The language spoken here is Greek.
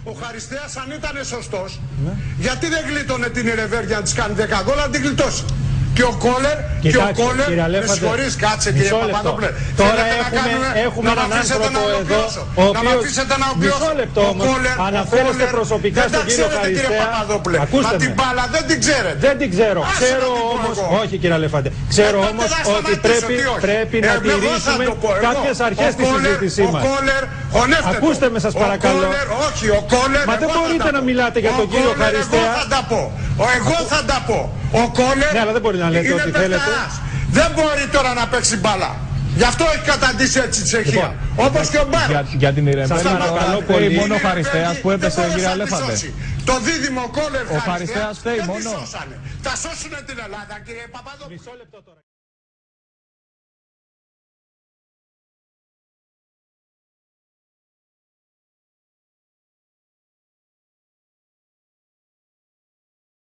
Ο Χαριστέας αν ήταν σωστός, γιατί δεν γλίτωνε την Ιρεβέργη να της κάνει 10 γκολ, να την γλιτώσει. Και ο Κόλερ, με συγχωρείς, κάτσε κύριε Παπαδόπουλε. Τώρα έχουμε έναν άνθρωπο εδώ, ο οποίος, μισό λεπτό όμως, αναφέρεστε προσωπικά στον κύριο Χαριστέα. Ακούστε με. Την μπάλα δεν την ξέρετε. Δεν την ξέρω. Ξέρω όμως, όχι κύριε Αλέφαντε, ξέρω όμως ότι πρέπει να τηρήσουμε κάποιες αρχές στη συζήτησή μας. Ακούστε με σας παρακαλώ. Μα δεν μπορείτε να μιλάτε για τον κύριο Χαριστέα. Εγώ θα τα πω. Ο Κόλερ ναι, αλλά δεν μπορεί να λέτε ό,τι θέλετε. Δεν μπορεί τώρα να παίξει μπάλα. Γι' αυτό έχει καταντήσει έτσι η Τσεχία. Όπως και ο Μπάρος. Για την Ιρεβέργη παρακαλώ πολύ. Μόνο ο Χαριστέας που έπεσε, κύριε Αλέφαντε. Το δίδυμο Κόλερ ο Χαριστέας φταίει μόνο. Θα σώσουνε την Ελλάδα, κύριε Παπαδόπουλο.